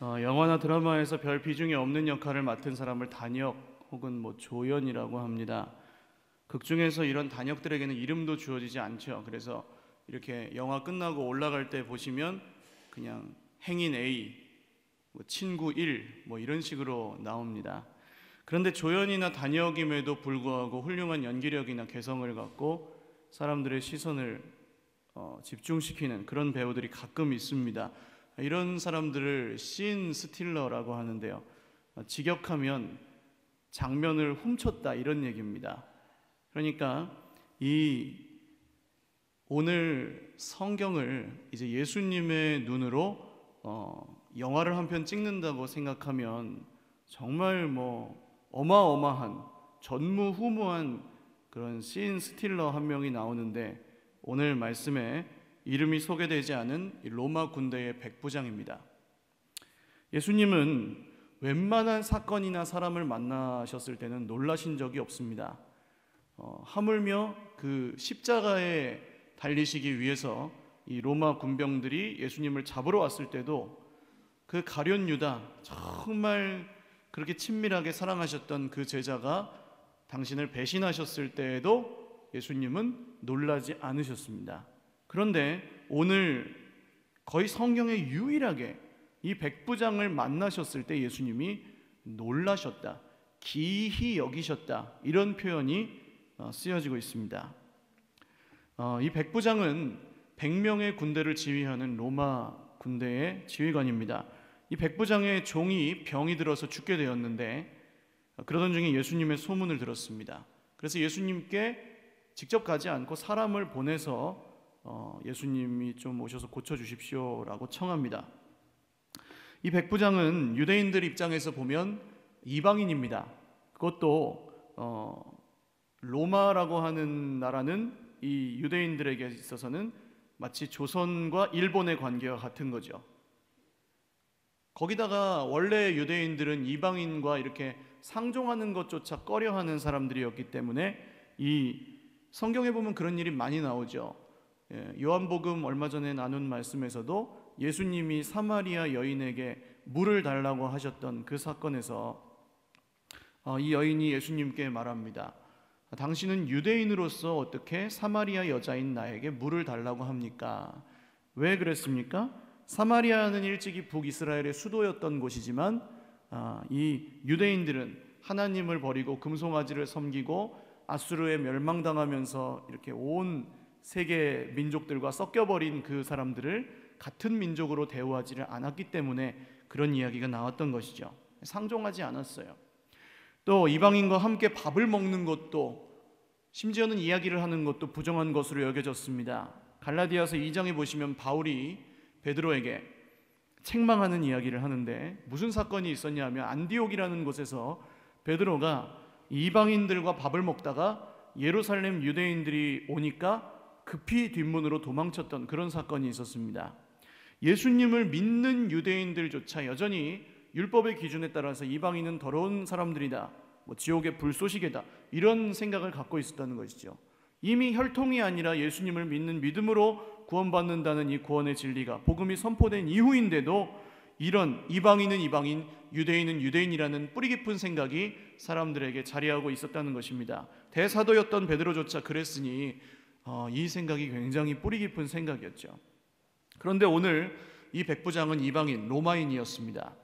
영화나 드라마에서 별 비중이 없는 역할을 맡은 사람을 단역 혹은 조연이라고 합니다. 극 중에서 이런 단역들에게는 이름도 주어지지 않죠. 그래서 이렇게 영화 끝나고 올라갈 때 보시면 그냥 행인 A, 친구 1 이런 식으로 나옵니다. 그런데 조연이나 단역임에도 불구하고 훌륭한 연기력이나 개성을 갖고 사람들의 시선을 집중시키는 그런 배우들이 가끔 있습니다. 이런 사람들을 씬 스틸러라고 하는데요. 직역하면 장면을 훔쳤다 이런 얘기입니다. 그러니까 오늘 성경을 이제 예수님의 눈으로 영화를 한 편 찍는다고 생각하면 정말 어마어마한 전무후무한 그런 씬 스틸러 한 명이 나오는데, 오늘 말씀에 이름이 소개되지 않은 로마 군대의 백부장입니다. 예수님은 웬만한 사건이나 사람을 만나셨을 때는 놀라신 적이 없습니다. 하물며 그 십자가에 달리시기 위해서 이 로마 군병들이 예수님을 잡으러 왔을 때도 그 가룟 유다, 정말 그렇게 친밀하게 사랑하셨던 그 제자가 당신을 배신하셨을 때에도 예수님은 놀라지 않으셨습니다. 그런데 오늘 거의 성경에 유일하게 이 백부장을 만나셨을 때 예수님이 놀라셨다, 기이히 여기셨다, 이런 표현이 쓰여지고 있습니다. 이 백부장은 100명의 군대를 지휘하는 로마 군대의 지휘관입니다. 이 백부장의 종이 병이 들어서 죽게 되었는데, 그러던 중에 예수님의 소문을 들었습니다. 그래서 예수님께 직접 가지 않고 사람을 보내서 예수님이 좀 오셔서 고쳐주십시오라고 청합니다. 이 백부장은 유대인들 입장에서 보면 이방인입니다. 그것도 로마라고 하는 나라는 이 유대인들에게 있어서는 마치 조선과 일본의 관계와 같은 거죠. 거기다가 원래 유대인들은 이방인과 이렇게 상종하는 것조차 꺼려하는 사람들이었기 때문에 이 성경에 보면 그런 일이 많이 나오죠. 요한복음 얼마 전에 나눈 말씀에서도 예수님이 사마리아 여인에게 물을 달라고 하셨던 그 사건에서 이 여인이 예수님께 말합니다. 당신은 유대인으로서 어떻게 사마리아 여자인 나에게 물을 달라고 합니까? 왜 그랬습니까? 사마리아는 일찍이 북이스라엘의 수도였던 곳이지만 이 유대인들은 하나님을 버리고 금송아지를 섬기고 아수르에 멸망당하면서 이렇게 온 세계 민족들과 섞여버린 그 사람들을 같은 민족으로 대우하지를 않았기 때문에 그런 이야기가 나왔던 것이죠. 상종하지 않았어요. 또 이방인과 함께 밥을 먹는 것도, 심지어는 이야기를 하는 것도 부정한 것으로 여겨졌습니다. 갈라디아서 2장에 보시면 바울이 베드로에게 책망하는 이야기를 하는데, 무슨 사건이 있었냐 하면 안디옥이라는 곳에서 베드로가 이방인들과 밥을 먹다가 예루살렘 유대인들이 오니까 급히 뒷문으로 도망쳤던 그런 사건이 있었습니다. 예수님을 믿는 유대인들조차 여전히 율법의 기준에 따라서 이방인은 더러운 사람들이다, 지옥의 불쏘시개다, 이런 생각을 갖고 있었다는 것이죠. 이미 혈통이 아니라 예수님을 믿는 믿음으로 구원받는다는 이 구원의 진리가 복음이 선포된 이후인데도 이런 이방인은 이방인, 유대인은 유대인이라는 뿌리 깊은 생각이 사람들에게 자리하고 있었다는 것입니다. 대사도였던 베드로조차 그랬으니 이 생각이 굉장히 뿌리 깊은 생각이었죠. 그런데 오늘 이 백부장은 이방인, 로마인이었습니다.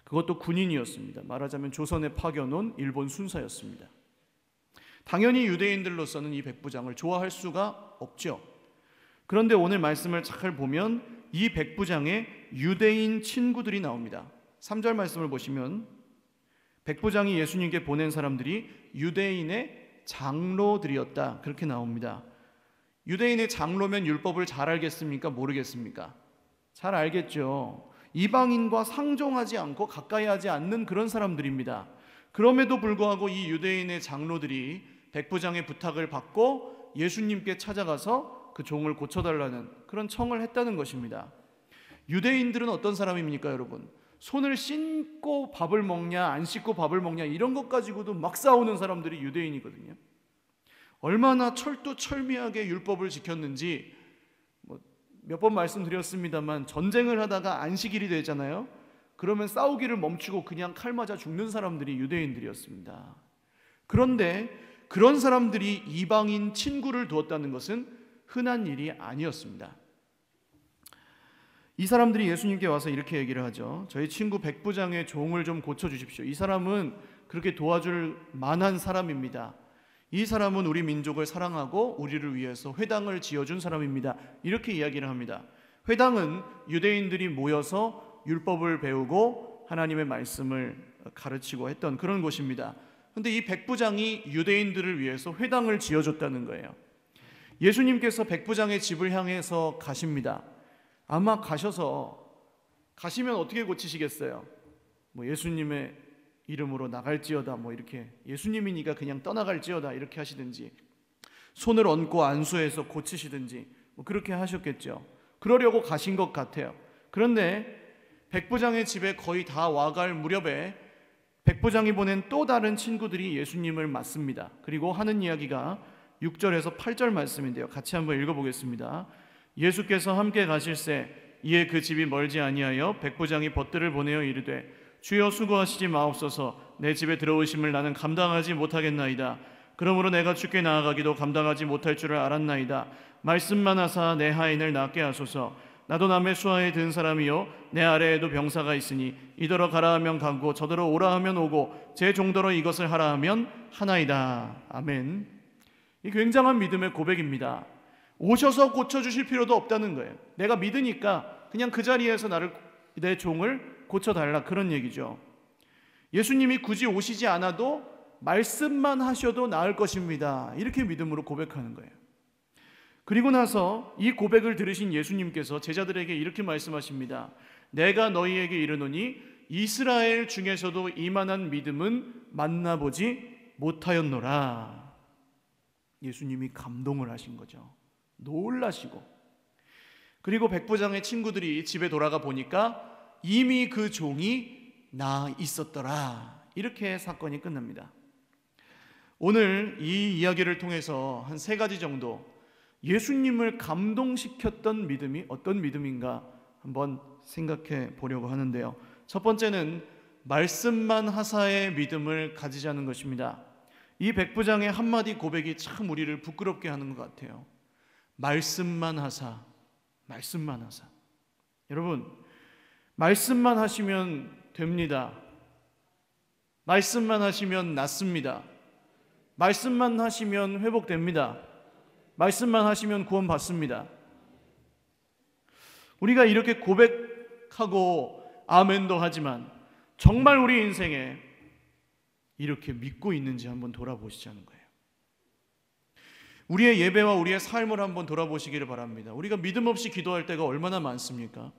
그것도 군인이었습니다. 말하자면 조선에 파견온 일본 순사였습니다. 당연히 유대인들로서는 이 백부장을 좋아할 수가 없죠. 그런데 오늘 말씀을 잘 보면 이 백부장의 유대인 친구들이 나옵니다. 3절 말씀을 보시면 백부장이 예수님께 보낸 사람들이 유대인의 장로들이었다, 그렇게 나옵니다. 유대인의 장로면 율법을 잘 알겠습니까? 모르겠습니까? 잘 알겠죠. 이방인과 상종하지 않고 가까이 하지 않는 그런 사람들입니다. 그럼에도 불구하고 이 유대인의 장로들이 백부장의 부탁을 받고 예수님께 찾아가서 그 종을 고쳐달라는 그런 청을 했다는 것입니다. 유대인들은 어떤 사람입니까, 여러분? 손을 씻고 밥을 먹냐 안 씻고 밥을 먹냐 이런 것 가지고도 막 싸우는 사람들이 유대인이거든요. 얼마나 철두철미하게 율법을 지켰는지 몇 번 말씀드렸습니다만, 전쟁을 하다가 안식일이 되잖아요. 그러면 싸우기를 멈추고 그냥 칼 맞아 죽는 사람들이 유대인들이었습니다. 그런데 그런 사람들이 이방인 친구를 두었다는 것은 흔한 일이 아니었습니다. 이 사람들이 예수님께 와서 이렇게 얘기를 하죠. 저희 친구 백부장의 종을 좀 고쳐주십시오. 이 사람은 그렇게 도와줄 만한 사람입니다. 이 사람은 우리 민족을 사랑하고 우리를 위해서 회당을 지어준 사람입니다. 이렇게 이야기를 합니다. 회당은 유대인들이 모여서 율법을 배우고 하나님의 말씀을 가르치고 했던 그런 곳입니다. 그런데 이 백부장이 유대인들을 위해서 회당을 지어줬다는 거예요. 예수님께서 백부장의 집을 향해서 가십니다. 아마 가시면 어떻게 고치시겠어요? 뭐 예수님의 이름으로 나갈지어다, 뭐 이렇게 예수님이니까 그냥 떠나갈지어다 이렇게 하시든지, 손을 얹고 안수해서 고치시든지 뭐 그렇게 하셨겠죠. 그러려고 가신 것 같아요. 그런데 백부장의 집에 거의 다 와갈 무렵에 백부장이 보낸 또 다른 친구들이 예수님을 맞습니다. 그리고 하는 이야기가 6절에서 8절 말씀인데요. 같이 한번 읽어보겠습니다. 예수께서 함께 가실새 이에 그 집이 멀지 아니하여 백부장이 벗들을 보내어 이르되 주여 수고하시지 마옵소서. 내 집에 들어오심을 나는 감당하지 못하겠나이다. 그러므로 내가 주께 나아가기도 감당하지 못할 줄을 알았나이다. 말씀만 하사 내 하인을 낫게 하소서. 나도 남의 수하에 든 사람이요 내 아래에도 병사가 있으니 이더러 가라 하면 가고 저더러 오라 하면 오고 제 종더러 이것을 하라 하면 하나이다. 아멘. 이 굉장한 믿음의 고백입니다. 오셔서 고쳐주실 필요도 없다는 거예요. 내가 믿으니까 그냥 그 자리에서 내 종을 고쳐달라, 그런 얘기죠. 예수님이 굳이 오시지 않아도 말씀만 하셔도 나을 것입니다. 이렇게 믿음으로 고백하는 거예요. 그리고 나서 이 고백을 들으신 예수님께서 제자들에게 이렇게 말씀하십니다. 내가 너희에게 이르노니 이스라엘 중에서도 이만한 믿음은 만나보지 못하였노라. 예수님이 감동을 하신 거죠. 놀라시고. 그리고 백부장의 친구들이 집에 돌아가 보니까 이미 그 종이 나 있었더라. 이렇게 사건이 끝납니다. 오늘 이 이야기를 통해서 한 3가지 정도 예수님을 감동시켰던 믿음이 어떤 믿음인가 한번 생각해 보려고 하는데요. 첫 번째는 말씀만 하사의 믿음을 가지자는 것입니다. 이 백부장의 한마디 고백이 참 우리를 부끄럽게 하는 것 같아요. 말씀만 하사, 말씀만 하사. 여러분, 말씀만 하시면 됩니다. 말씀만 하시면 낫습니다. 말씀만 하시면 회복됩니다. 말씀만 하시면 구원받습니다. 우리가 이렇게 고백하고 아멘도 하지만 정말 우리 인생에 이렇게 믿고 있는지 한번 돌아보시자는 거예요. 우리의 예배와 우리의 삶을 한번 돌아보시기를 바랍니다. 우리가 믿음 없이 기도할 때가 얼마나 많습니까?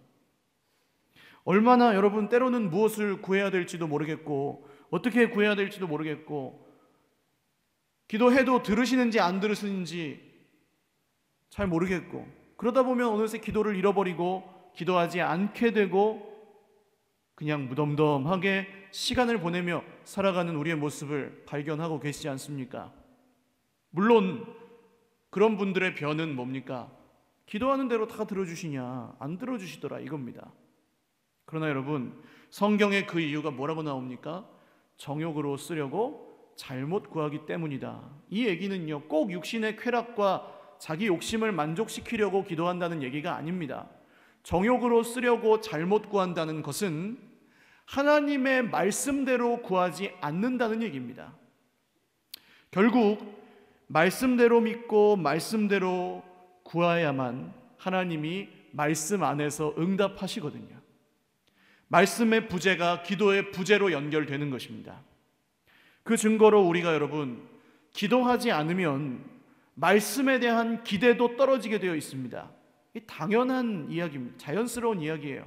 얼마나 여러분 때로는 무엇을 구해야 될지도 모르겠고 어떻게 구해야 될지도 모르겠고 기도해도 들으시는지 안 들으시는지 잘 모르겠고 그러다 보면 어느새 기도를 잃어버리고 기도하지 않게 되고 그냥 무덤덤하게 시간을 보내며 살아가는 우리의 모습을 발견하고 계시지 않습니까? 물론 그런 분들의 변은 뭡니까? 기도하는 대로 다 들어주시냐? 안 들어주시더라 이겁니다. 그러나 여러분, 성경에 그 이유가 뭐라고 나옵니까? 정욕으로 쓰려고 잘못 구하기 때문이다. 이 얘기는요, 꼭 육신의 쾌락과 자기 욕심을 만족시키려고 기도한다는 얘기가 아닙니다. 정욕으로 쓰려고 잘못 구한다는 것은 하나님의 말씀대로 구하지 않는다는 얘기입니다. 결국 말씀대로 믿고 말씀대로 구해야만 하나님이 말씀 안에서 응답하시거든요. 말씀의 부재가 기도의 부재로 연결되는 것입니다. 그 증거로 우리가 여러분 기도하지 않으면 말씀에 대한 기대도 떨어지게 되어 있습니다. 이 당연한 이야기입니다. 자연스러운 이야기예요.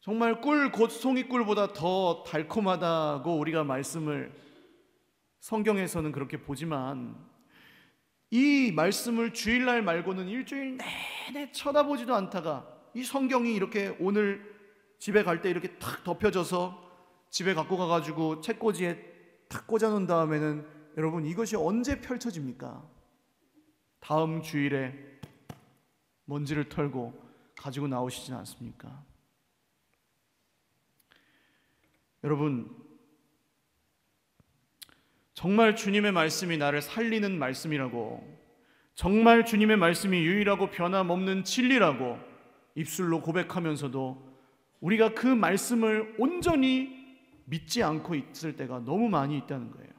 정말 꿀, 곧 송이꿀보다 더 달콤하다고 우리가 말씀을 성경에서는 그렇게 보지만 이 말씀을 주일날 말고는 일주일 내내 쳐다보지도 않다가 이 성경이 이렇게 오늘 집에 갈 때 이렇게 탁 덮여져서 집에 갖고 가가지고 책꽂이에 탁 꽂아놓은 다음에는 여러분 이것이 언제 펼쳐집니까? 다음 주일에 먼지를 털고 가지고 나오시진 않습니까? 여러분, 정말 주님의 말씀이 나를 살리는 말씀이라고, 정말 주님의 말씀이 유일하고 변함없는 진리라고 입술로 고백하면서도 우리가 그 말씀을 온전히 믿지 않고 있을 때가 너무 많이 있다는 거예요.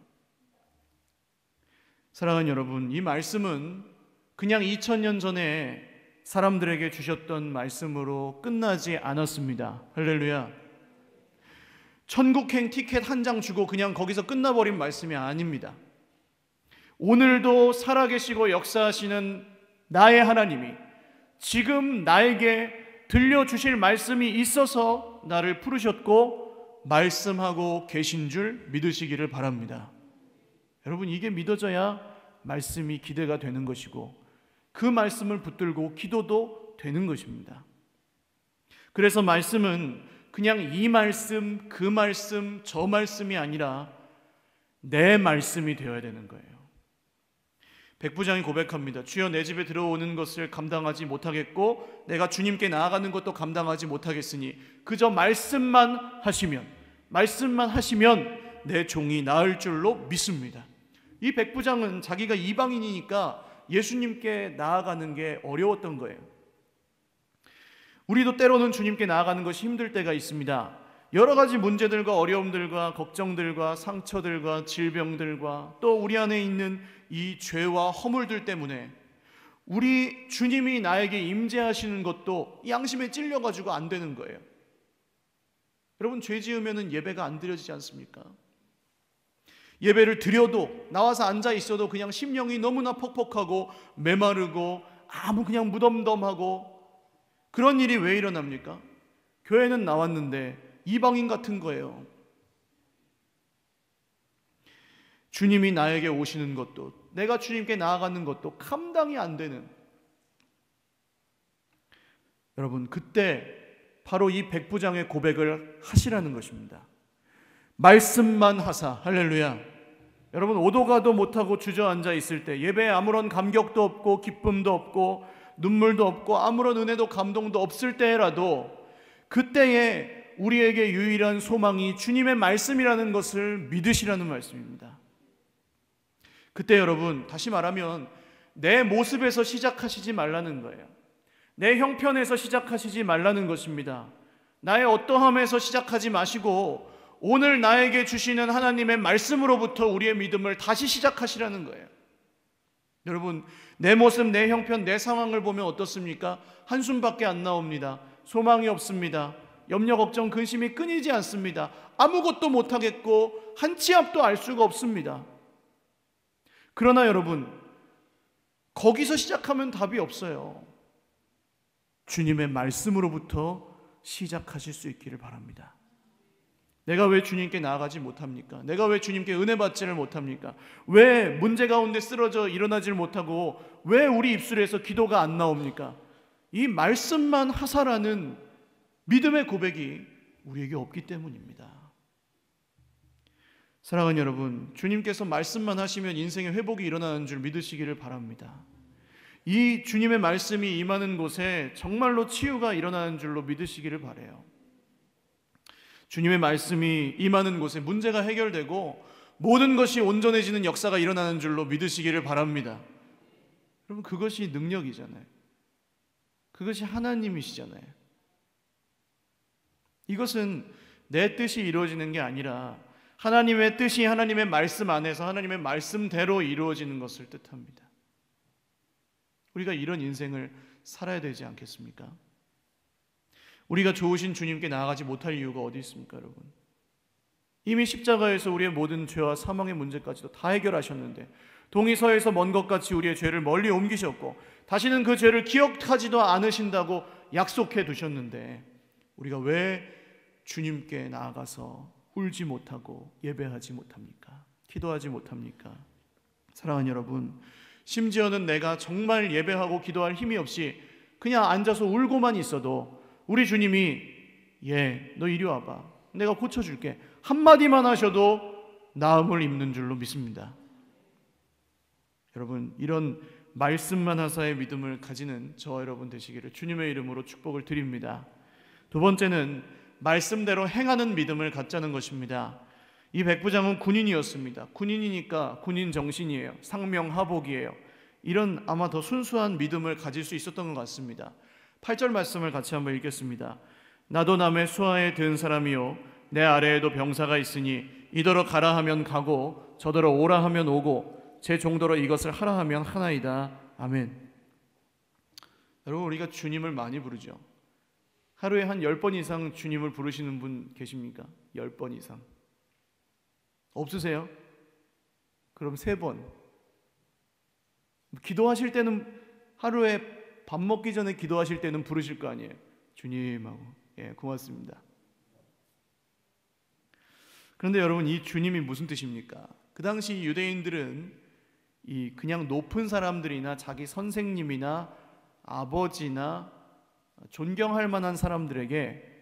사랑하는 여러분, 이 말씀은 그냥 2000년 전에 사람들에게 주셨던 말씀으로 끝나지 않았습니다. 할렐루야. 천국행 티켓 한 장 주고 그냥 거기서 끝나버린 말씀이 아닙니다. 오늘도 살아계시고 역사하시는 나의 하나님이 지금 나에게 들려주실 말씀이 있어서 나를 부르셨고 말씀하고 계신 줄 믿으시기를 바랍니다. 여러분, 이게 믿어져야 말씀이 기대가 되는 것이고 그 말씀을 붙들고 기도도 되는 것입니다. 그래서 말씀은 그냥 이 말씀, 그 말씀, 저 말씀이 아니라 내 말씀이 되어야 되는 거예요. 백부장이 고백합니다. 주여, 내 집에 들어오는 것을 감당하지 못하겠고 내가 주님께 나아가는 것도 감당하지 못하겠으니 그저 말씀만 하시면 내 종이 나을 줄로 믿습니다. 이 백부장은 자기가 이방인이니까 예수님께 나아가는 게 어려웠던 거예요. 우리도 때로는 주님께 나아가는 것이 힘들 때가 있습니다. 여러 가지 문제들과 어려움들과 걱정들과 상처들과 질병들과 또 우리 안에 있는 이 죄와 허물들 때문에 우리 주님이 나에게 임재하시는 것도 양심에 찔려가지고 안 되는 거예요. 여러분, 죄 지으면 예배가 안 드려지지 않습니까? 예배를 드려도 나와서 앉아 있어도 그냥 심령이 너무나 퍽퍽하고 메마르고 그냥 무덤덤하고, 그런 일이 왜 일어납니까? 교회는 나왔는데 이방인 같은 거예요. 주님이 나에게 오시는 것도, 내가 주님께 나아가는 것도 감당이 안 되는, 여러분, 그때 바로 이 백부장의 고백을 하시라는 것입니다. 말씀만 하사. 할렐루야. 여러분, 오도 가도 못하고 주저앉아 있을 때, 예배에 아무런 감격도 없고 기쁨도 없고 눈물도 없고 아무런 은혜도 감동도 없을 때라도 그때에 우리에게 유일한 소망이 주님의 말씀이라는 것을 믿으시라는 말씀입니다. 그때 여러분, 다시 말하면 내 모습에서 시작하시지 말라는 거예요. 내 형편에서 시작하시지 말라는 것입니다. 나의 어떠함에서 시작하지 마시고 오늘 나에게 주시는 하나님의 말씀으로부터 우리의 믿음을 다시 시작하시라는 거예요. 여러분, 내 모습, 내 형편, 내 상황을 보면 어떻습니까? 한숨밖에 안 나옵니다. 소망이 없습니다. 염려, 걱정, 근심이 끊이지 않습니다. 아무것도 못하겠고 한 치 앞도 알 수가 없습니다. 그러나 여러분, 거기서 시작하면 답이 없어요. 주님의 말씀으로부터 시작하실 수 있기를 바랍니다. 내가 왜 주님께 나아가지 못합니까? 내가 왜 주님께 은혜 받지를 못합니까? 왜 문제 가운데 쓰러져 일어나질 못하고 왜 우리 입술에서 기도가 안 나옵니까? 이 말씀만 하사라는 믿음의 고백이 우리에게 없기 때문입니다. 사랑하는 여러분, 주님께서 말씀만 하시면 인생의 회복이 일어나는 줄 믿으시기를 바랍니다. 이 주님의 말씀이 임하는 곳에 정말로 치유가 일어나는 줄로 믿으시기를 바라요. 주님의 말씀이 임하는 곳에 문제가 해결되고 모든 것이 온전해지는 역사가 일어나는 줄로 믿으시기를 바랍니다. 여러분, 그것이 능력이잖아요. 그것이 하나님이시잖아요. 이것은 내 뜻이 이루어지는 게 아니라 하나님의 뜻이 하나님의 말씀 안에서 하나님의 말씀대로 이루어지는 것을 뜻합니다. 우리가 이런 인생을 살아야 되지 않겠습니까? 우리가 좋으신 주님께 나아가지 못할 이유가 어디 있습니까, 여러분? 이미 십자가에서 우리의 모든 죄와 사망의 문제까지도 다 해결하셨는데 동이서에서 먼 것 같이 우리의 죄를 멀리 옮기셨고 다시는 그 죄를 기억하지도 않으신다고 약속해 두셨는데 우리가 왜 주님께 나아가서 울지 못하고 예배하지 못합니까? 기도하지 못합니까? 사랑하는 여러분, 심지어는 내가 정말 예배하고 기도할 힘이 없이 그냥 앉아서 울고만 있어도 우리 주님이 너 이리 와봐, 내가 고쳐줄게, 한마디만 하셔도 나음을 입는 줄로 믿습니다. 여러분, 이런 말씀만 하사의 믿음을 가지는 저와 여러분 되시기를 주님의 이름으로 축복을 드립니다. 두 번째는 말씀대로 행하는 믿음을 갖자는 것입니다. 이 백부장은 군인이었습니다. 군인이니까 군인 정신이에요. 상명하복이에요. 이런 아마 더 순수한 믿음을 가질 수 있었던 것 같습니다. 8절 말씀을 같이 한번 읽겠습니다. 나도 남의 수하에 든 사람이요 내 아래에도 병사가 있으니 이더러 가라 하면 가고 저더러 오라 하면 오고 제 종더러 이것을 하라 하면 하나이다. 아멘. 여러분, 우리가 주님을 많이 부르죠. 하루에 한 10번 이상 주님을 부르시는 분 계십니까? 10번 이상. 없으세요? 그럼 3번. 기도하실 때는 하루에 밥 먹기 전에 기도하실 때는 부르실 거 아니에요. 주님하고. 예, 고맙습니다. 그런데 여러분, 이 주님이 무슨 뜻입니까? 그 당시 유대인들은 이 그냥 높은 사람들이나 자기 선생님이나 아버지나 존경할 만한 사람들에게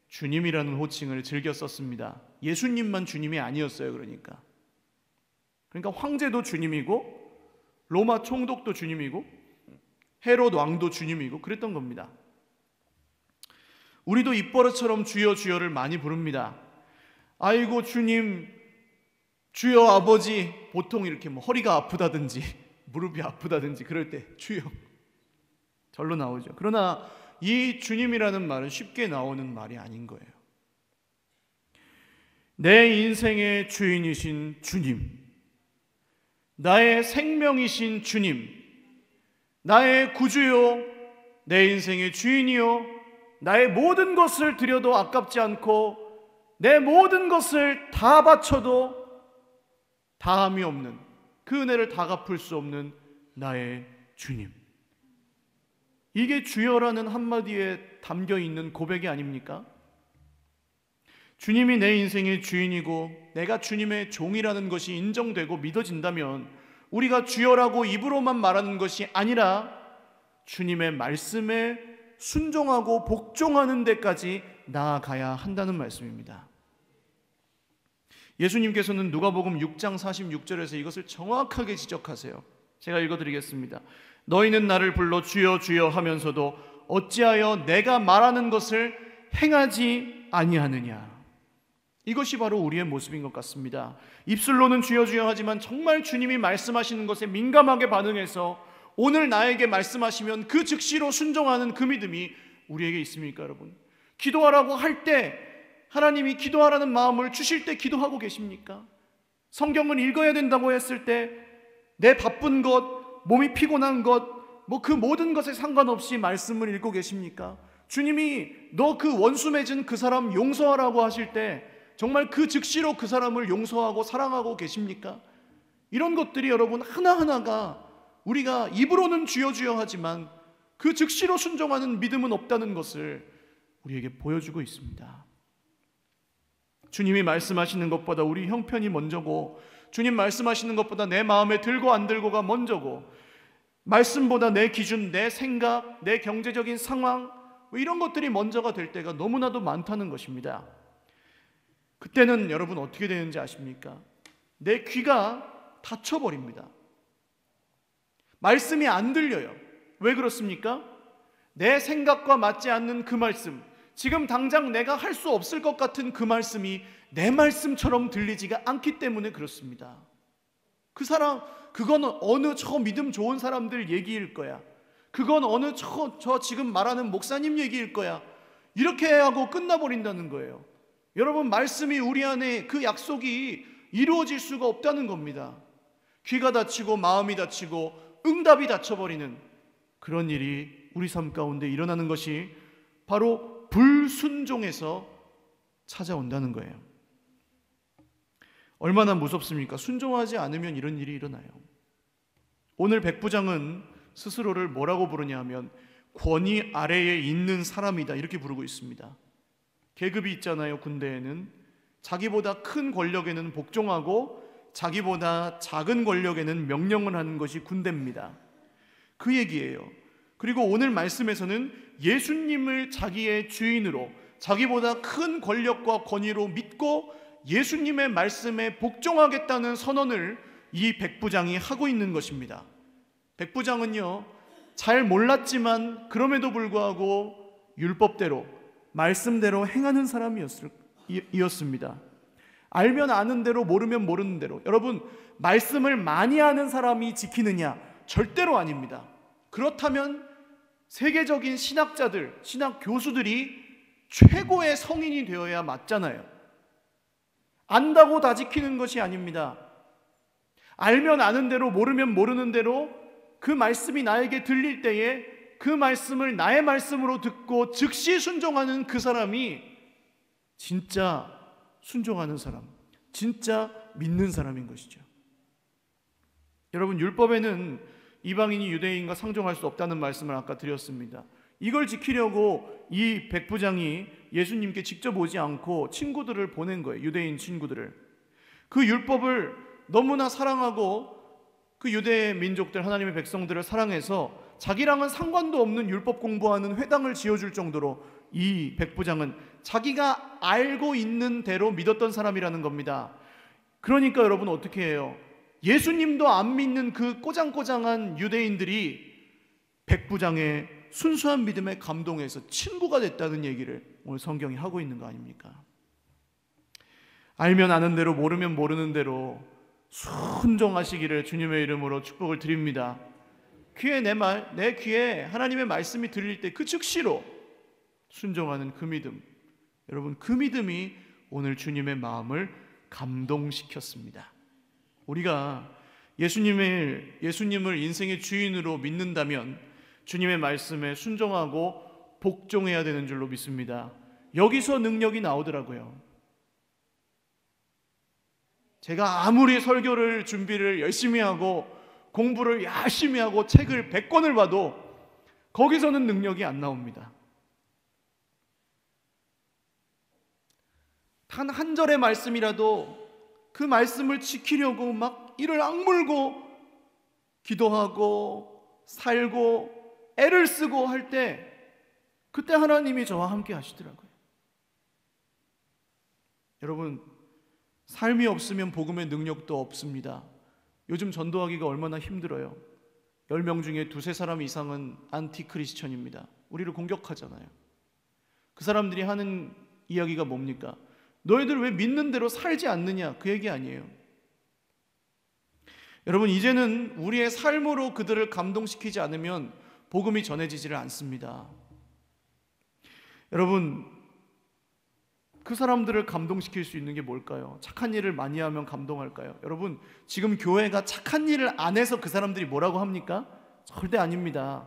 주님이라는 호칭을 즐겨 썼습니다. 예수님만 주님이 아니었어요. 그러니까 황제도 주님이고 로마 총독도 주님이고 헤롯 왕도 주님이고 그랬던 겁니다. 우리도 입버릇처럼 주여 주여를 많이 부릅니다. 아이고 주님, 주여 아버지. 보통 이렇게 허리가 아프다든지 무릎이 아프다든지 그럴 때 주여 절로 나오죠. 그러나 이 주님이라는 말은 쉽게 나오는 말이 아닌 거예요. 내 인생의 주인이신 주님, 나의 생명이신 주님, 나의 구주요, 내 인생의 주인이요, 나의 모든 것을 드려도 아깝지 않고 내 모든 것을 다 바쳐도 다함이 없는, 그 은혜를 다 갚을 수 없는 나의 주님. 이게 주여라는 한마디에 담겨있는 고백이 아닙니까? 주님이 내 인생의 주인이고 내가 주님의 종이라는 것이 인정되고 믿어진다면 우리가 주여라고 입으로만 말하는 것이 아니라 주님의 말씀에 순종하고 복종하는 데까지 나아가야 한다는 말씀입니다. 예수님께서는 누가복음 6장 46절에서 이것을 정확하게 지적하세요. 제가 읽어드리겠습니다. 너희는 나를 불러 주여 주여 하면서도 어찌하여 내가 말하는 것을 행하지 아니하느냐. 이것이 바로 우리의 모습인 것 같습니다. 입술로는 주여 주여 하지만 정말 주님이 말씀하시는 것에 민감하게 반응해서 오늘 나에게 말씀하시면 그 즉시로 순종하는 그 믿음이 우리에게 있습니까, 여러분? 기도하라고 할 때 하나님이 기도하라는 마음을 주실 때 기도하고 계십니까? 성경을 읽어야 된다고 했을 때 내 바쁜 것, 몸이 피곤한 것, 그 모든 것에 상관없이 말씀을 읽고 계십니까? 주님이 너 그 원수 맺은 그 사람 용서하라고 하실 때 정말 그 즉시로 그 사람을 용서하고 사랑하고 계십니까? 이런 것들이 여러분 하나하나가 우리가 입으로는 주여 주여 하지만 그 즉시로 순종하는 믿음은 없다는 것을 우리에게 보여주고 있습니다. 주님이 말씀하시는 것보다 우리 형편이 먼저고, 주님 말씀하시는 것보다 내 마음에 들고 안 들고가 먼저고, 말씀보다 내 기준, 내 생각, 내 경제적인 상황, 이런 것들이 먼저가 될 때가 너무나도 많다는 것입니다. 그때는 여러분 어떻게 되는지 아십니까? 내 귀가 닫혀버립니다. 말씀이 안 들려요. 왜 그렇습니까? 내 생각과 맞지 않는 그 말씀, 지금 당장 내가 할 수 없을 것 같은 그 말씀이 내 말씀처럼 들리지가 않기 때문에 그렇습니다. 그 사람, 그건 어느 저 믿음 좋은 사람들 얘기일 거야. 그건 어느 저 지금 말하는 목사님 얘기일 거야. 이렇게 하고 끝나버린다는 거예요. 여러분, 말씀이 우리 안에 그 약속이 이루어질 수가 없다는 겁니다. 귀가 닫히고 마음이 닫히고 응답이 닫혀버리는 그런 일이 우리 삶 가운데 일어나는 것이 바로 불순종에서 찾아온다는 거예요. 얼마나 무섭습니까? 순종하지 않으면 이런 일이 일어나요. 오늘 백부장은 스스로를 뭐라고 부르냐 하면 권위 아래에 있는 사람이다, 이렇게 부르고 있습니다. 계급이 있잖아요. 군대에는 자기보다 큰 권력에는 복종하고 자기보다 작은 권력에는 명령을 하는 것이 군대입니다. 그 얘기예요. 그리고 오늘 말씀에서는 예수님을 자기의 주인으로, 자기보다 큰 권력과 권위로 믿고 예수님의 말씀에 복종하겠다는 선언을 이 백부장이 하고 있는 것입니다. 백부장은요, 잘 몰랐지만 그럼에도 불구하고 율법대로 말씀대로 행하는 사람이었습니다. 알면 아는 대로, 모르면 모르는 대로. 여러분, 말씀을 많이 아는 사람이 지키느냐? 절대로 아닙니다. 그렇다면 세계적인 신학자들, 신학 교수들이 최고의 성인이 되어야 맞잖아요. 안다고 다 지키는 것이 아닙니다. 알면 아는 대로, 모르면 모르는 대로 그 말씀이 나에게 들릴 때에 그 말씀을 나의 말씀으로 듣고 즉시 순종하는 그 사람이 진짜 순종하는 사람, 진짜 믿는 사람인 것이죠. 여러분, 율법에는 이방인이 유대인과 상종할 수 없다는 말씀을 아까 드렸습니다. 이걸 지키려고 이 백부장이 예수님께 직접 오지 않고 친구들을 보낸 거예요. 유대인 친구들을. 그 율법을 너무나 사랑하고 그 유대 민족들, 하나님의 백성들을 사랑해서 자기랑은 상관도 없는 율법 공부하는 회당을 지어줄 정도로 이 백부장은 자기가 알고 있는 대로 믿었던 사람이라는 겁니다. 그러니까 여러분, 어떻게 해요? 예수님도 안 믿는 그 꼬장꼬장한 유대인들이 백부장의 순수한 믿음에 감동해서 친구가 됐다는 얘기를 오늘 성경이 하고 있는 거 아닙니까? 알면 아는 대로, 모르면 모르는 대로 순종하시기를 주님의 이름으로 축복을 드립니다. 귀에 내 귀에 하나님의 말씀이 들릴 때 그 즉시로 순종하는 그 믿음, 여러분, 그 믿음이 오늘 주님의 마음을 감동시켰습니다. 우리가 예수님을 인생의 주인으로 믿는다면 주님의 말씀에 순종하고 복종해야 되는 줄로 믿습니다. 여기서 능력이 나오더라고요. 제가 아무리 설교를 준비를 열심히 하고 공부를 열심히 하고 책을 100권을 봐도 거기서는 능력이 안 나옵니다. 단 한 절의 말씀이라도 그 말씀을 지키려고 막 이를 악물고 기도하고 살고 애를 쓰고 할 때 그때 하나님이 저와 함께 하시더라고요. 여러분, 삶이 없으면 복음의 능력도 없습니다. 요즘 전도하기가 얼마나 힘들어요. 10명 중에 2-3사람 이상은 안티크리스천입니다. 우리를 공격하잖아요. 그 사람들이 하는 이야기가 뭡니까? 너희들 왜 믿는 대로 살지 않느냐? 그 얘기 아니에요. 여러분, 이제는 우리의 삶으로 그들을 감동시키지 않으면 복음이 전해지지를 않습니다. 여러분, 그 사람들을 감동시킬 수 있는 게 뭘까요? 착한 일을 많이 하면 감동할까요? 여러분, 지금 교회가 착한 일을 안 해서 그 사람들이 뭐라고 합니까? 절대 아닙니다.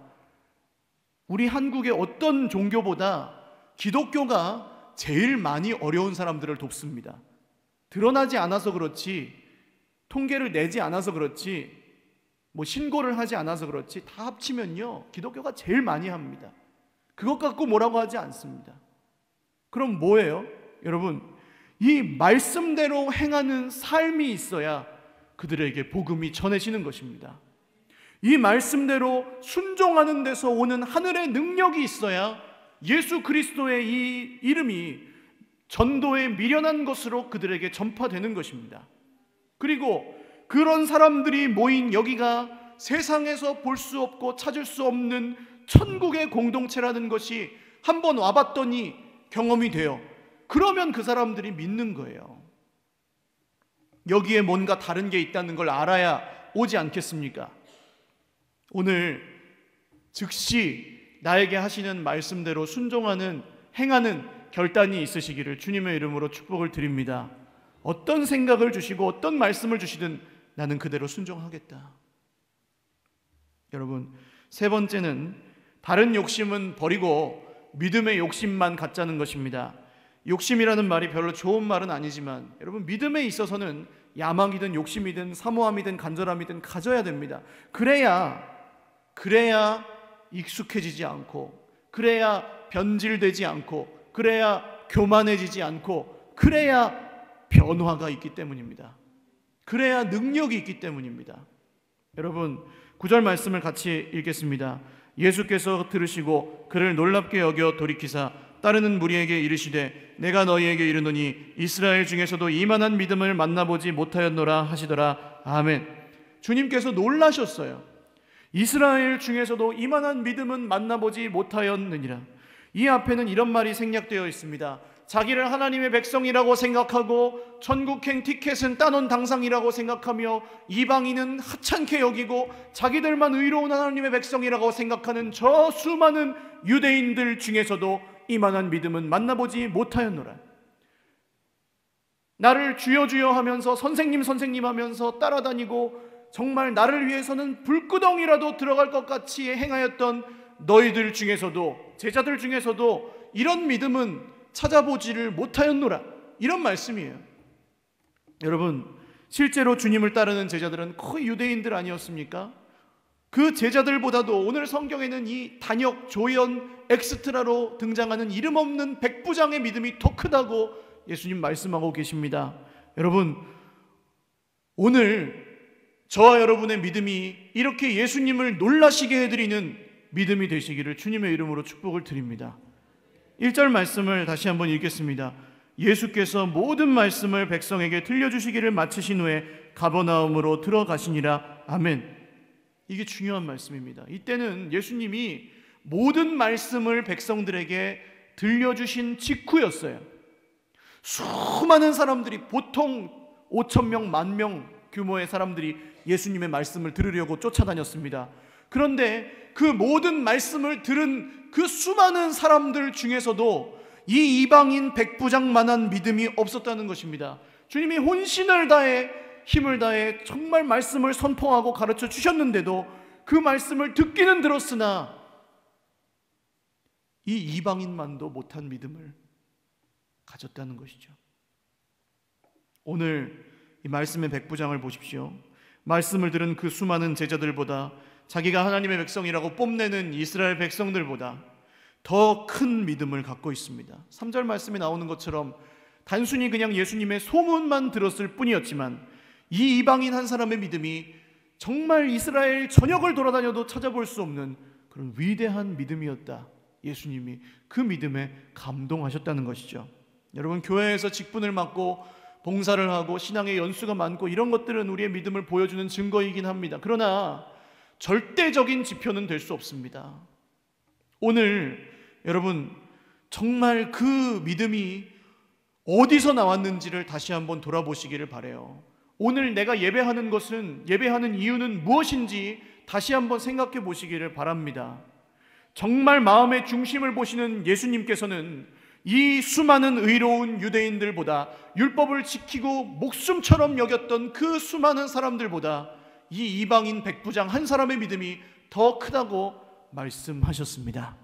우리 한국의 어떤 종교보다 기독교가 제일 많이 어려운 사람들을 돕습니다. 드러나지 않아서 그렇지, 통계를 내지 않아서 그렇지, 신고를 하지 않아서 그렇지, 다 합치면요 기독교가 제일 많이 합니다. 그것 갖고 뭐라고 하지 않습니다. 그럼 뭐예요? 여러분, 이 말씀대로 행하는 삶이 있어야 그들에게 복음이 전해지는 것입니다. 이 말씀대로 순종하는 데서 오는 하늘의 능력이 있어야 예수 그리스도의 이 이름이 전도에 미련한 것으로 그들에게 전파되는 것입니다. 그리고 그런 사람들이 모인 여기가 세상에서 볼 수 없고 찾을 수 없는 천국의 공동체라는 것이 한번 와봤더니 경험이 돼요. 그러면 그 사람들이 믿는 거예요. 여기에 뭔가 다른 게 있다는 걸 알아야 오지 않겠습니까? 오늘 즉시 나에게 하시는 말씀대로 순종하는, 행하는 결단이 있으시기를 주님의 이름으로 축복을 드립니다. 어떤 생각을 주시고 어떤 말씀을 주시든 나는 그대로 순종하겠다. 여러분, 세 번째는 다른 욕심은 버리고 믿음의 욕심만 갖자는 것입니다. 욕심이라는 말이 별로 좋은 말은 아니지만 여러분, 믿음에 있어서는 야망이든 욕심이든 사모함이든 간절함이든 가져야 됩니다. 그래야 익숙해지지 않고, 그래야 변질되지 않고, 그래야 교만해지지 않고, 그래야 변화가 있기 때문입니다. 그래야 능력이 있기 때문입니다. 여러분, 9절 말씀을 같이 읽겠습니다. 예수께서 들으시고 그를 놀랍게 여겨 돌이키사 따르는 무리에게 이르시되 내가 너희에게 이르노니 이스라엘 중에서도 이만한 믿음을 만나보지 못하였노라 하시더라. 아멘. 주님께서 놀라셨어요. 이스라엘 중에서도 이만한 믿음은 만나보지 못하였느니라. 이 앞에는 이런 말이 생략되어 있습니다. 자기를 하나님의 백성이라고 생각하고 천국행 티켓은 따놓은 당상이라고 생각하며 이방인은 하찮게 여기고 자기들만 의로운 하나님의 백성이라고 생각하는 저 수많은 유대인들 중에서도 이만한 믿음은 만나보지 못하였노라. 나를 주여 주여 하면서 선생님 선생님 하면서 따라다니고 정말 나를 위해서는 불구덩이라도 들어갈 것 같이 행하였던 너희들 중에서도, 제자들 중에서도 이런 믿음은 찾아보지를 못하였노라. 이런 말씀이에요. 여러분, 실제로 주님을 따르는 제자들은 거의 유대인들 아니었습니까? 그 제자들보다도 오늘 성경에는 이 단역, 조연, 엑스트라로 등장하는 이름 없는 백부장의 믿음이 더 크다고 예수님 말씀하고 계십니다. 여러분, 오늘 저와 여러분의 믿음이 이렇게 예수님을 놀라시게 해드리는 믿음이 되시기를 주님의 이름으로 축복을 드립니다. 1절 말씀을 다시 한번 읽겠습니다. 예수께서 모든 말씀을 백성에게 들려주시기를 마치신 후에 가버나움으로 들어가시니라. 아멘. 이게 중요한 말씀입니다. 이때는 예수님이 모든 말씀을 백성들에게 들려주신 직후였어요. 수많은 사람들이, 보통 5,000명, 10,000명 규모의 사람들이 예수님의 말씀을 들으려고 쫓아다녔습니다. 그런데 그 모든 말씀을 들은 그 수많은 사람들 중에서도 이 이방인 백부장만한 믿음이 없었다는 것입니다. 주님이 혼신을 다해 힘을 다해 정말 말씀을 선포하고 가르쳐 주셨는데도 그 말씀을 듣기는 들었으나 이 이방인만도 못한 믿음을 가졌다는 것이죠. 오늘 이 말씀의 백부장을 보십시오. 말씀을 들은 그 수많은 제자들보다, 자기가 하나님의 백성이라고 뽐내는 이스라엘 백성들보다 더 큰 믿음을 갖고 있습니다. 3절 말씀에 나오는 것처럼 단순히 그냥 예수님의 소문만 들었을 뿐이었지만 이 이방인 한 사람의 믿음이 정말 이스라엘 전역을 돌아다녀도 찾아볼 수 없는 그런 위대한 믿음이었다. 예수님이 그 믿음에 감동하셨다는 것이죠. 여러분, 교회에서 직분을 맡고 봉사를 하고 신앙의 연수가 많고 이런 것들은 우리의 믿음을 보여주는 증거이긴 합니다. 그러나 절대적인 지표는 될 수 없습니다. 오늘 여러분, 정말 그 믿음이 어디서 나왔는지를 다시 한번 돌아보시기를 바라요. 오늘 내가 예배하는 것은, 예배하는 이유는 무엇인지 다시 한번 생각해 보시기를 바랍니다. 정말 마음의 중심을 보시는 예수님께서는 이 수많은 의로운 유대인들보다, 율법을 지키고 목숨처럼 여겼던 그 수많은 사람들보다 이 이방인 백부장 한 사람의 믿음이 더 크다고 말씀하셨습니다.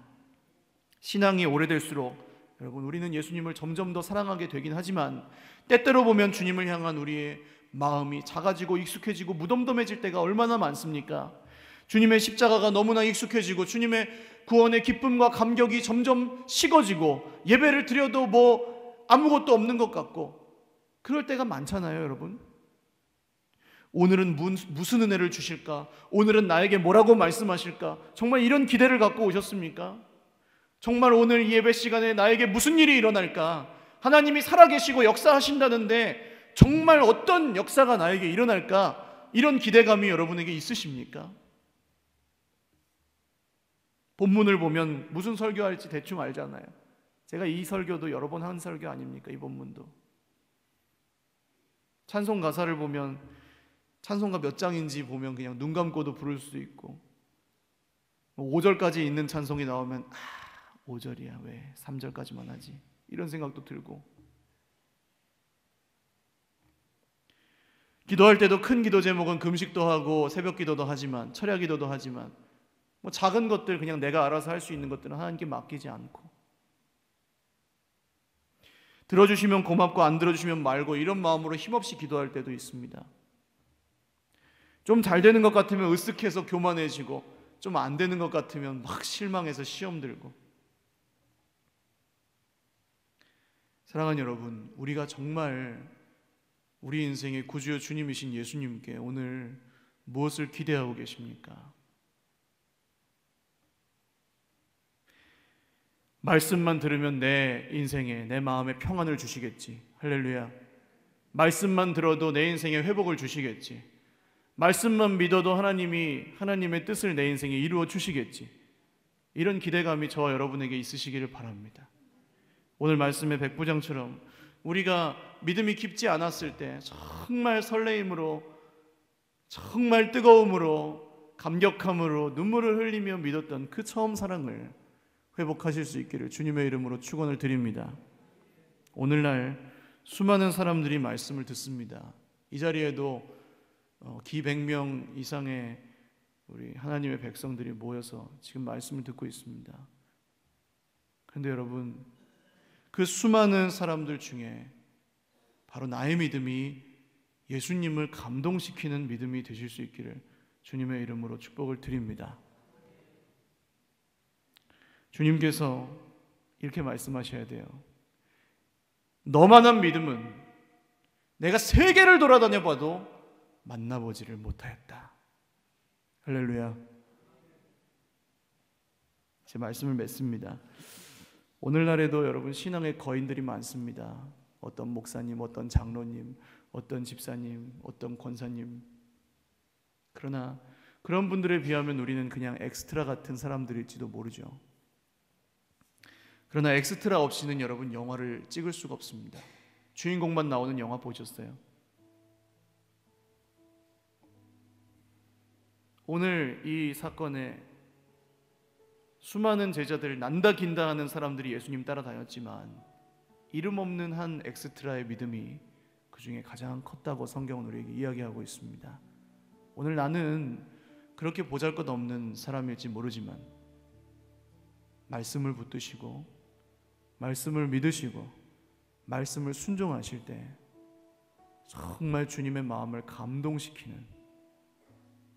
신앙이 오래될수록 여러분, 우리는 예수님을 점점 더 사랑하게 되긴 하지만 때때로 보면 주님을 향한 우리의 마음이 작아지고 익숙해지고 무덤덤해질 때가 얼마나 많습니까? 주님의 십자가가 너무나 익숙해지고 주님의 구원의 기쁨과 감격이 점점 식어지고 예배를 드려도 뭐 아무것도 없는 것 같고 그럴 때가 많잖아요, 여러분. 오늘은 무슨 은혜를 주실까? 오늘은 나에게 뭐라고 말씀하실까? 정말 이런 기대를 갖고 오셨습니까? 정말 오늘 이 예배 시간에 나에게 무슨 일이 일어날까? 하나님이 살아계시고 역사하신다는데 정말 어떤 역사가 나에게 일어날까? 이런 기대감이 여러분에게 있으십니까? 본문을 보면 무슨 설교할지 대충 알잖아요. 제가 이 설교도 여러 번 한 설교 아닙니까? 이 본문도. 찬송 가사를 보면 찬송가 몇 장인지 보면 그냥 눈 감고도 부를 수 있고 5절까지 있는 찬송이 나오면 5절이야 왜 3절까지만 하지? 이런 생각도 들고, 기도할 때도 큰 기도 제목은 금식도 하고 새벽 기도도 하지만, 철야 기도도 하지만 뭐 작은 것들 그냥 내가 알아서 할 수 있는 것들은 하나님께 맡기지 않고, 들어주시면 고맙고 안 들어주시면 말고 이런 마음으로 힘없이 기도할 때도 있습니다. 좀 잘 되는 것 같으면 으쓱해서 교만해지고, 좀 안 되는 것 같으면 막 실망해서 시험 들고. 사랑하는 여러분, 우리가 정말 우리 인생의 구주여 주님이신 예수님께 오늘 무엇을 기대하고 계십니까? 말씀만 들으면 내 인생에, 내 마음에 평안을 주시겠지. 할렐루야. 말씀만 들어도 내 인생에 회복을 주시겠지. 말씀만 믿어도 하나님이 하나님의 뜻을 내 인생에 이루어 주시겠지. 이런 기대감이 저와 여러분에게 있으시기를 바랍니다. 오늘 말씀의 백부장처럼 우리가 믿음이 깊지 않았을 때 정말 설레임으로, 정말 뜨거움으로, 감격함으로 눈물을 흘리며 믿었던 그 처음 사랑을 회복하실 수 있기를 주님의 이름으로 축원을 드립니다. 오늘날 수많은 사람들이 말씀을 듣습니다. 이 자리에도 기 100명 이상의 우리 하나님의 백성들이 모여서 지금 말씀을 듣고 있습니다. 그런데 여러분, 그 수많은 사람들 중에 바로 나의 믿음이 예수님을 감동시키는 믿음이 되실 수 있기를 주님의 이름으로 축복을 드립니다. 주님께서 이렇게 말씀하셔야 돼요. 너만한 믿음은 내가 세계를 돌아다녀 봐도 만나보지를 못하였다. 할렐루야. 제 말씀을 맺습니다. 오늘날에도 여러분 신앙의 거인들이 많습니다. 어떤 목사님, 어떤 장로님, 어떤 집사님, 어떤 권사님. 그러나 그런 분들에 비하면 우리는 그냥 엑스트라 같은 사람들일지도 모르죠. 그러나 엑스트라 없이는 여러분 영화를 찍을 수가 없습니다. 주인공만 나오는 영화 보셨어요? 오늘 이 사건에 수많은 제자들, 난다 긴다 하는 사람들이 예수님 따라다녔지만 이름 없는 한 엑스트라의 믿음이 그 중에 가장 컸다고 성경은 우리에게 이야기하고 있습니다. 오늘 나는 그렇게 보잘것없는 사람일지 모르지만 말씀을 붙드시고 말씀을 믿으시고 말씀을 순종하실 때 정말 주님의 마음을 감동시키는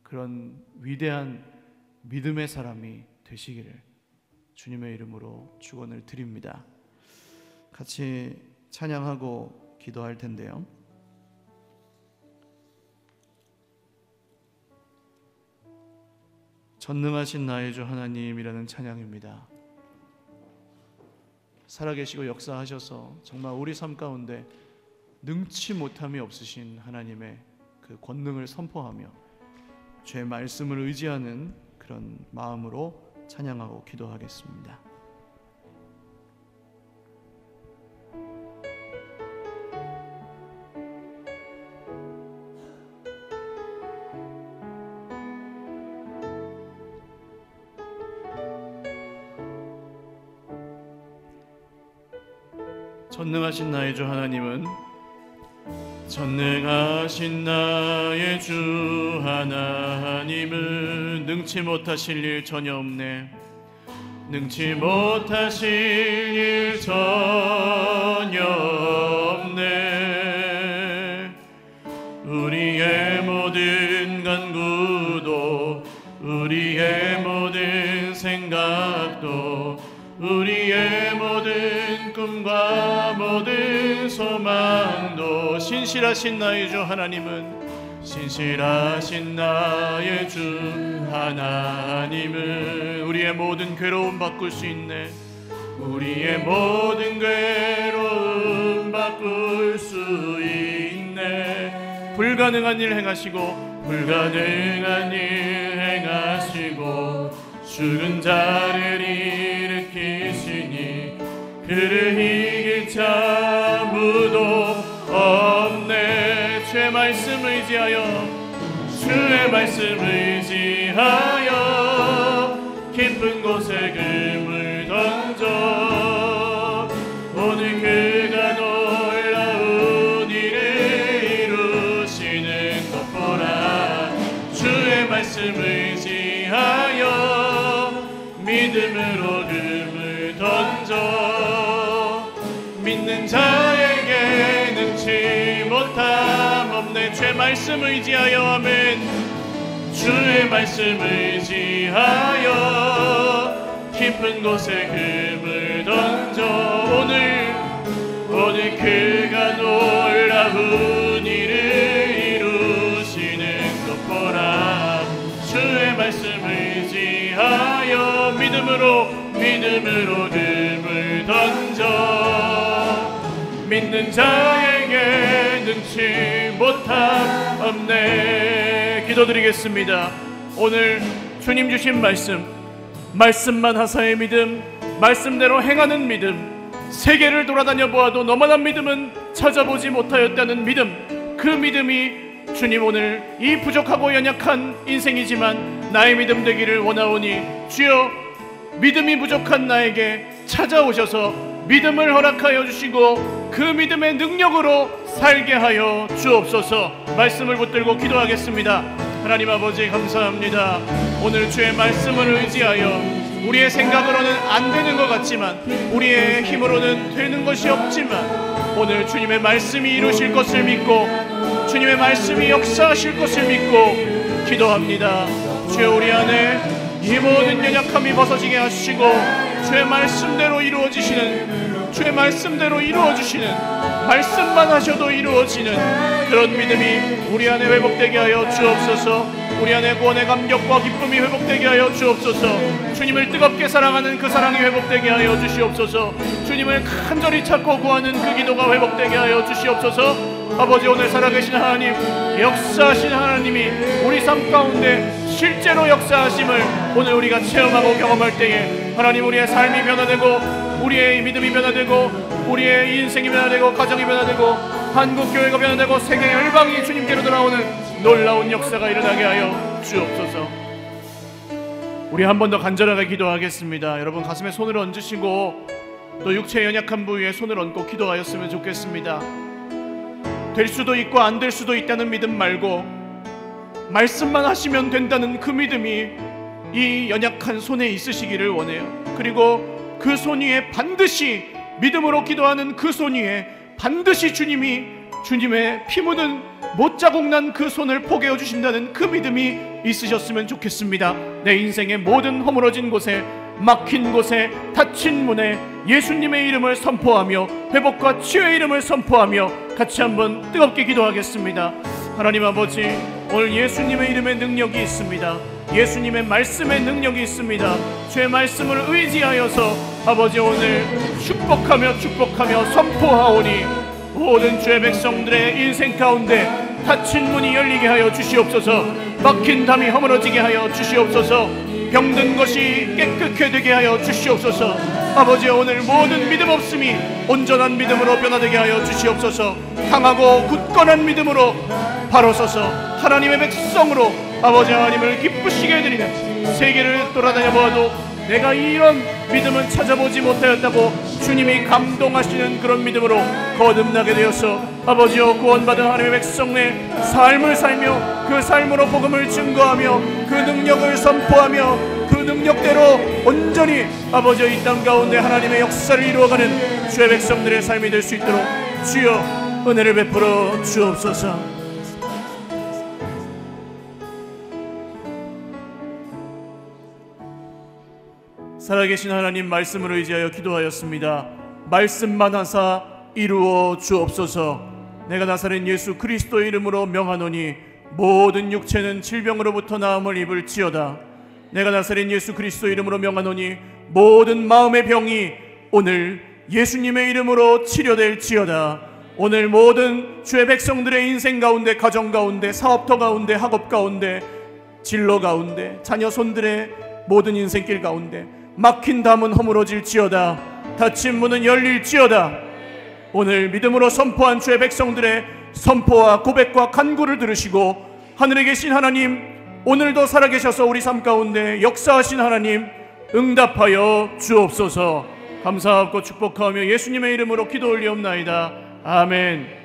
그런 위대한 믿음의 사람이 되시기를 주님의 이름으로 축원을 드립니다. 같이 찬양하고 기도할 텐데요. 전능하신 나의 주 하나님이라는 찬양입니다. 살아계시고 역사하셔서 정말 우리 삶 가운데 능치 못함이 없으신 하나님의 그 권능을 선포하며 주의 말씀을 의지하는 그런 마음으로 찬양하고 기도하겠습니다. 전능하신 나의 주 하나님은 전능하신 나의 주 하나님은 능치 못하실 일 전혀 없네. 능치 못하실 일 전혀 없네. 우리의 모든 간구도 우리의 모든 생각도 우리의 모든 꿈과 모든 소망도 신실하신 나의 주 하나님은 신실하신 나의 주 하나님은 우리의 모든 괴로움 바꿀 수 있네. 우리의 모든 괴로움 바꿀 수 있네. 불가능한 일 행하시고 불가능한 일 행하시고 죽은 자를 일으키시니 그를 이길 자 아무도 없네. 주의 말씀 의지하여 주의 말씀 의지하여 깊은 곳에 금을 던져 오늘 그가 놀라운 일을 이루시는 것 보라. 주의 말씀 의지하여 믿음으로 금을 던져 믿는 자에게 능치 못함 없네. 주의 말씀 의지하여 아멘. 주의 말씀 의지하여 깊은 곳에 금을 던져 오늘 그가 놀라운 일을 이루시는 것 보라. 주의 말씀 의지하여 믿음으로 금을 던져 믿는 자에게 능치 못함 없네. 기도드리겠습니다. 오늘 주님 주신 말씀 말씀만 하사의 믿음, 말씀대로 행하는 믿음, 세계를 돌아다녀 보아도 너만한 믿음은 찾아보지 못하였다는 믿음, 그 믿음이 주님 오늘 이 부족하고 연약한 인생이지만 나의 믿음 되기를 원하오니 주여 믿음이 부족한 나에게 찾아오셔서 믿음을 허락하여 주시고 그 믿음의 능력으로 살게 하여 주옵소서. 말씀을 붙들고 기도하겠습니다. 하나님 아버지 감사합니다. 오늘 주의 말씀을 의지하여 우리의 생각으로는 안 되는 것 같지만 우리의 힘으로는 되는 것이 없지만 오늘 주님의 말씀이 이루실 것을 믿고 주님의 말씀이 역사하실 것을 믿고 기도합니다. 주여 우리 안에 이 모든 연약함이 벗어지게 하시고 주의 말씀대로 이루어지시는, 주의 말씀대로 이루어주시는, 말씀만 하셔도 이루어지는 그런 믿음이 우리 안에 회복되게 하여 주옵소서. 우리 안에 구원의 감격과 기쁨이 회복되게 하여 주옵소서. 주님을 뜨겁게 사랑하는 그 사랑이 회복되게 하여 주시옵소서. 주님을 간절히 찾고 구하는 그 기도가 회복되게 하여 주시옵소서. 아버지 오늘 살아계신 하나님, 역사하신 하나님이 우리 삶 가운데 실제로 역사하심을 오늘 우리가 체험하고 경험할 때에 하나님 우리의 삶이 변화되고 우리의 믿음이 변화되고 우리의 인생이 변화되고 가정이 변화되고 한국교회가 변화되고 세계 열방이 주님께로 돌아오는 놀라운 역사가 일어나게 하여 주옵소서. 우리 한 번 더 간절하게 기도하겠습니다. 여러분 가슴에 손을 얹으시고 또 육체의 연약한 부위에 손을 얹고 기도하였으면 좋겠습니다. 될 수도 있고 안 될 수도 있다는 믿음 말고 말씀만 하시면 된다는 그 믿음이 이 연약한 손에 있으시기를 원해요. 그리고 그 손 위에 반드시 믿음으로 기도하는 그 손 위에 반드시 주님이 주님의 피 묻은 못자국 난 그 손을 포개어 주신다는 그 믿음이 있으셨으면 좋겠습니다. 내 인생의 모든 허물어진 곳에, 막힌 곳에, 닫힌 문에 예수님의 이름을 선포하며 회복과 치유의 이름을 선포하며 같이 한번 뜨겁게 기도하겠습니다. 하나님 아버지, 오늘 예수님의 이름의 능력이 있습니다. 예수님의 말씀의 능력이 있습니다. 주의 말씀을 의지하여서 아버지 오늘 축복하며 선포하오니 모든 주의 백성들의 인생 가운데 닫힌 문이 열리게 하여 주시옵소서. 막힌 담이 허물어지게 하여 주시옵소서. 병든 것이 깨끗게 되게 하여 주시옵소서. 아버지 오늘 모든 믿음 없음이 온전한 믿음으로 변화되게 하여 주시옵소서. 강하고 굳건한 믿음으로 바로 서서 하나님의 백성으로 아버지 하나님을 기쁘시게 해드리는, 세계를 돌아다녀 보아도 내가 이런 믿음은 찾아보지 못하였다고 주님이 감동하시는 그런 믿음으로 거듭나게 되어서 아버지여 구원받은 하나님의 백성의 삶을 살며 그 삶으로 복음을 증거하며 그 능력을 선포하며 그 능력대로 온전히 아버지여 이 땅 가운데 하나님의 역사를 이루어가는 주의 백성들의 삶이 될 수 있도록 주여 은혜를 베풀어 주옵소서. 살아계신 하나님 말씀을 의지하여 기도하였습니다. 말씀만 하사 이루어 주옵소서. 내가 나사렛 예수 그리스도의 이름으로 명하노니 모든 육체는 질병으로부터 나음을 입을지어다. 내가 나사렛 예수 그리스도의 이름으로 명하노니 모든 마음의 병이 오늘 예수님의 이름으로 치료될지어다. 오늘 모든 주의 백성들의 인생 가운데, 가정 가운데, 사업터 가운데, 학업 가운데, 진로 가운데, 자녀 손들의 모든 인생길 가운데 막힌 담은 허물어질지어다. 닫힌 문은 열릴지어다. 오늘 믿음으로 선포한 주의 백성들의 선포와 고백과 간구를 들으시고 하늘에 계신 하나님, 오늘도 살아계셔서 우리 삶 가운데 역사하신 하나님 응답하여 주옵소서. 감사하고 축복하며 예수님의 이름으로 기도 올리옵나이다. 아멘.